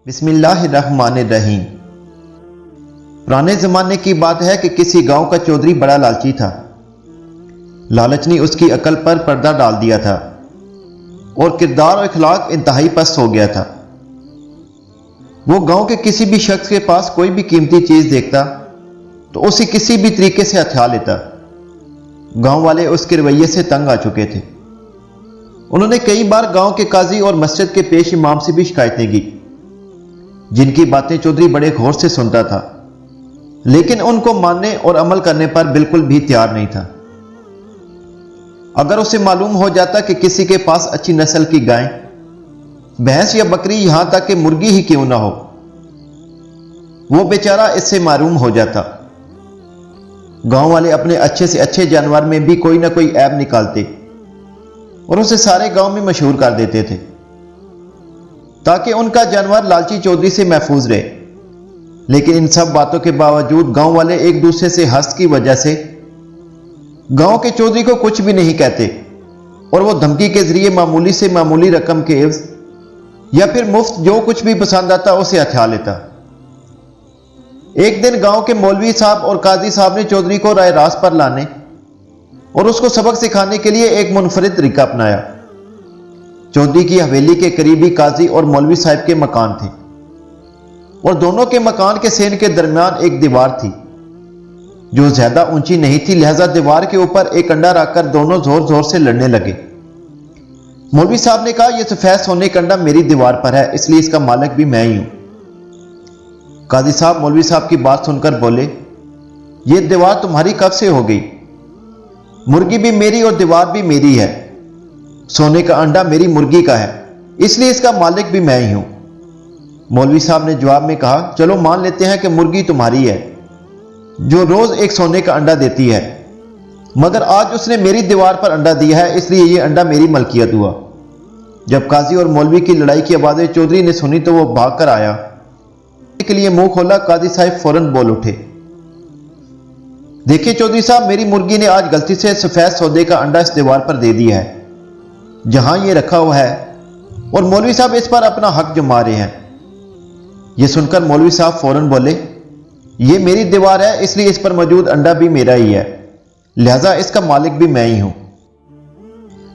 बिस्मिल्लाहिर्रहमानिर्रहीम। पुराने ज़माने की बात है कि किसी गांव का चौधरी बड़ा लालची था। लालच ने उसकी अकल पर पर्दा डाल दिया था और किरदार और इखलाक इंतहाई पस्त हो गया था। वो गांव के किसी भी शख्स के पास कोई भी कीमती चीज़ देखता तो उसे किसी भी तरीके से हथिया लेता। गांव वाले उसके रवैये से तंग आ चुके थे। उन्होंने कई बार गांव के काजी और मस्जिद के पेश इमाम से भी शिकायतें की, जिनकी बातें चौधरी बड़े गौर से सुनता था, लेकिन उनको मानने और अमल करने पर बिल्कुल भी तैयार नहीं था। अगर उसे मालूम हो जाता कि किसी के पास अच्छी नस्ल की गाय, भैंस या बकरी, यहां तक कि मुर्गी ही क्यों ना हो, वो बेचारा इससे महरूम हो जाता। गांव वाले अपने अच्छे से अच्छे जानवर में भी कोई ना कोई ऐब निकालते और उसे सारे गांव में मशहूर कर देते थे, ताकि उनका जानवर लालची चौधरी से महफूज रहे। लेकिन इन सब बातों के बावजूद गांव वाले एक दूसरे से हंस की वजह से गांव के चौधरी को कुछ भी नहीं कहते और वो धमकी के जरिए मामूली से मामूली रकम के एवज या फिर मुफ्त जो कुछ भी पसंद आता उसे हथिया लेता। एक दिन गांव के मौलवी साहब और काजी साहब ने चौधरी को राय रास्त पर लाने और उसको सबक सिखाने के लिए एक मुनफरिद तरीका अपनाया। चौधरी की हवेली के करीबी काजी और मौलवी साहब के मकान थे और दोनों के मकान के सेन के दरमियान एक दीवार थी जो ज्यादा ऊंची नहीं थी। लिहाजा दीवार के ऊपर एक अंडा रखकर दोनों जोर जोर से लड़ने लगे। मौलवी साहब ने कहा, यह सफेद सोने का अंडा मेरी दीवार पर है, इसलिए इसका मालिक भी मैं ही हूं। काजी साहब मौलवी साहब की बात सुनकर बोले, यह दीवार तुम्हारी कब से हो गई? मुर्गी भी मेरी और दीवार भी मेरी है। सोने का अंडा मेरी मुर्गी का है, इसलिए इसका मालिक भी मैं ही हूं। मौलवी साहब ने जवाब में कहा, चलो मान लेते हैं कि मुर्गी तुम्हारी है जो रोज एक सोने का अंडा देती है, मगर आज उसने मेरी दीवार पर अंडा दिया है, इसलिए यह अंडा मेरी मलकियत हुआ। जब काजी और मौलवी की लड़ाई की आवाजें चौधरी ने सुनी तो वो भाग कर आया। के लिए मुंह खोला, काजी साहब फौरन बोल उठे, देखिए चौधरी साहब, मेरी मुर्गी ने आज गलती से सफेद सौदे का अंडा इस दीवार पर दे दिया है जहां यह रखा हुआ है, और मौलवी साहब इस पर अपना हक जमा रहे हैं। यह सुनकर मौलवी साहब फौरन बोले, यह मेरी दीवार है, इसलिए इस पर मौजूद अंडा भी मेरा ही है, लिहाजा इसका मालिक भी मैं ही हूं।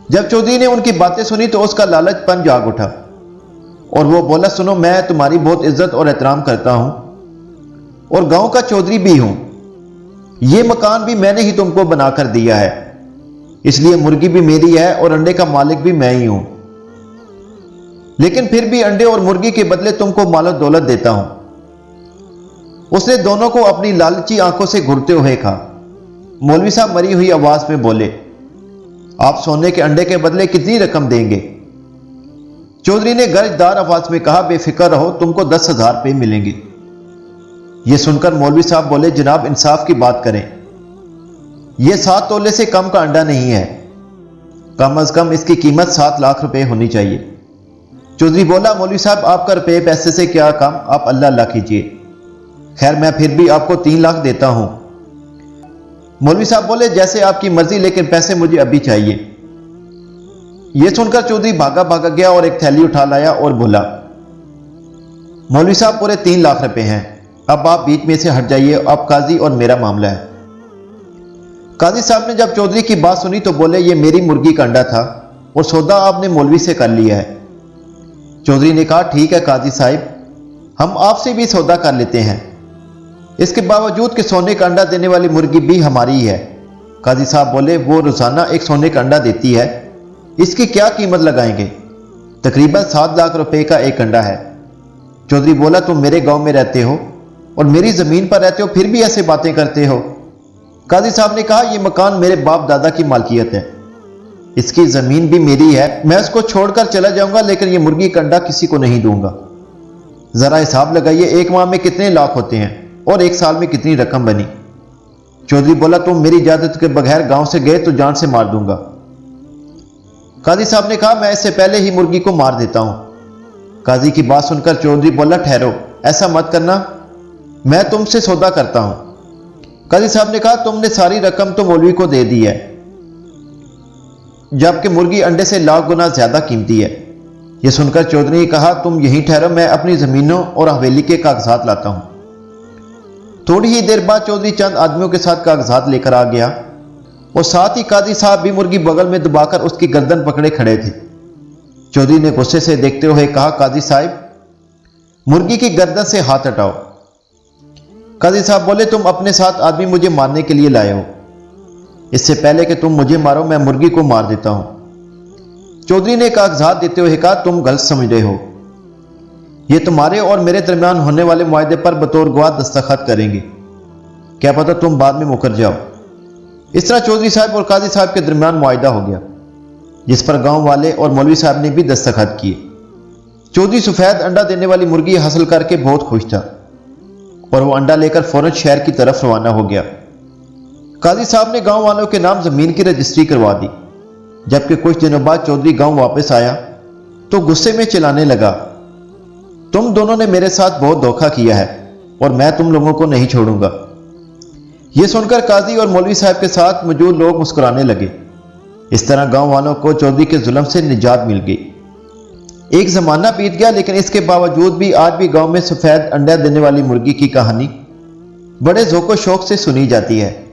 जब चौधरी ने उनकी बातें सुनी तो उसका लालचपन जाग उठा और वो बोला, सुनो, मैं तुम्हारी बहुत इज्जत और एहतराम करता हूं और गांव का चौधरी भी हूं। यह मकान भी मैंने ही तुमको बनाकर दिया है, इसलिए मुर्गी भी मेरी है और अंडे का मालिक भी मैं ही हूं। लेकिन फिर भी अंडे और मुर्गी के बदले तुमको मालो दौलत देता हूं। उसने दोनों को अपनी लालची आंखों से घूरते हुए कहा। मौलवी साहब मरी हुई आवाज में बोले, आप सोने के अंडे के बदले कितनी रकम देंगे? चौधरी ने गर्जदार आवाज में कहा, बेफिक्र रहो, तुमको 10,000 रुपये मिलेंगे। यह सुनकर मौलवी साहब बोले, जनाब इंसाफ की बात करें, यह 7 तोले से कम का अंडा नहीं है, कम अज कम इसकी कीमत 7 लाख रुपए होनी चाहिए। चौधरी बोला, मौलवी साहब आपका रुपये पैसे से क्या काम, आप अल्लाह अल्लाह कीजिए। खैर मैं फिर भी आपको 3 लाख देता हूं। मौलवी साहब बोले, जैसे आपकी मर्जी, लेकिन पैसे मुझे अभी चाहिए। यह सुनकर चौधरी भागा भागा गया और एक थैली उठा लाया और बोला, मौलवी साहब पूरे 3 लाख रुपए हैं, अब आप बीच में से हट जाइए, अब काजी और मेरा मामला है। काजी साहब ने जब चौधरी की बात सुनी तो बोले, यह मेरी मुर्गी का अंडा था और सौदा आपने मौलवी से कर लिया है। चौधरी ने कहा, ठीक है काजी साहब, हम आपसे भी सौदा कर लेते हैं, इसके बावजूद कि सोने का अंडा देने वाली मुर्गी भी हमारी है। काजी साहब बोले, वो रोजाना एक सोने का अंडा देती है, इसकी क्या कीमत लगाएंगे? तकरीबन 7 लाख रुपए का एक अंडा है। चौधरी बोला, तुम मेरे गांव में रहते हो और मेरी जमीन पर रहते हो, फिर भी ऐसे बातें करते हो? काजी साहब ने कहा, यह मकान मेरे बाप दादा की मालकियत है, इसकी जमीन भी मेरी है, मैं उसको छोड़कर चला जाऊंगा, लेकिन यह मुर्गी का अंडा किसी को नहीं दूंगा। जरा हिसाब लगाइए, एक माह में कितने लाख होते हैं और एक साल में कितनी रकम बनी? चौधरी बोला, तुम मेरी इजाजत के बगैर गांव से गए तो जान से मार दूंगा। काजी साहब ने कहा, मैं इससे पहले ही मुर्गी को मार देता हूं। काजी की बात सुनकर चौधरी बोला, ठहरो, ऐसा मत करना, मैं तुमसे सौदा करता हूं। काजी साहब ने कहा, तुमने सारी रकम तो मौलवी को दे दी है, जबकि मुर्गी अंडे से लाख गुना ज्यादा कीमती है। یہ سن کر چودھری نے کہا تم یہیں ٹھہرو، میں اپنی زمینوں اور حویلی کے کاغذات لاتا ہوں۔ تھوڑی ہی دیر بعد چودھری چند آدمیوں کے ساتھ کاغذات لے کر آ گیا اور ساتھ ہی قاضی صاحب بھی مرغی بغل میں دبا کر اس کی گردن پکڑے کھڑے تھے۔ چودھری نے غصے سے دیکھتے ہوئے کہا قاضی صاحب مرغی کی گردن سے ہاتھ ہٹاؤ۔ قاضی صاحب بولے تم اپنے ساتھ آدمی مجھے مارنے کے لیے لائے ہو، اس سے پہلے کہ تم مجھے مارو میں مرغی کو مار دیتا ہوں۔ چودھری نے کاغذات دیتے ہوئے کہا تم غلط سمجھ رہے ہو، یہ تمہارے اور میرے درمیان ہونے والے معاہدے پر بطور گواہ دستخط کریں گے، کیا پتہ تم بعد میں مکر جاؤ۔ اس طرح چودھری صاحب اور قاضی صاحب کے درمیان معاہدہ ہو گیا، جس پر گاؤں والے اور مولوی صاحب نے بھی دستخط کیے۔ چودھری سفید انڈا دینے والی مرغی حاصل کر کے بہت خوش تھا اور وہ انڈا لے کر فوراً شہر کی طرف روانہ ہو گیا۔ قاضی صاحب نے گاؤں والوں کے نام زمین کی رجسٹری کروا دی۔ جبکہ کچھ دنوں بعد چودھری گاؤں واپس آیا تو غصے میں چلانے لگا، تم دونوں نے میرے ساتھ بہت دھوکہ کیا ہے اور میں تم لوگوں کو نہیں چھوڑوں گا۔ یہ سن کر قاضی اور مولوی صاحب کے ساتھ موجود لوگ مسکرانے لگے۔ اس طرح گاؤں والوں کو چودھری کے ظلم سے نجات مل گئی۔ ایک زمانہ بیت گیا، لیکن اس کے باوجود بھی آج بھی گاؤں میں سفید انڈا دینے والی مرغی کی کہانی بڑے ذوق و شوق سے سنی جاتی ہے۔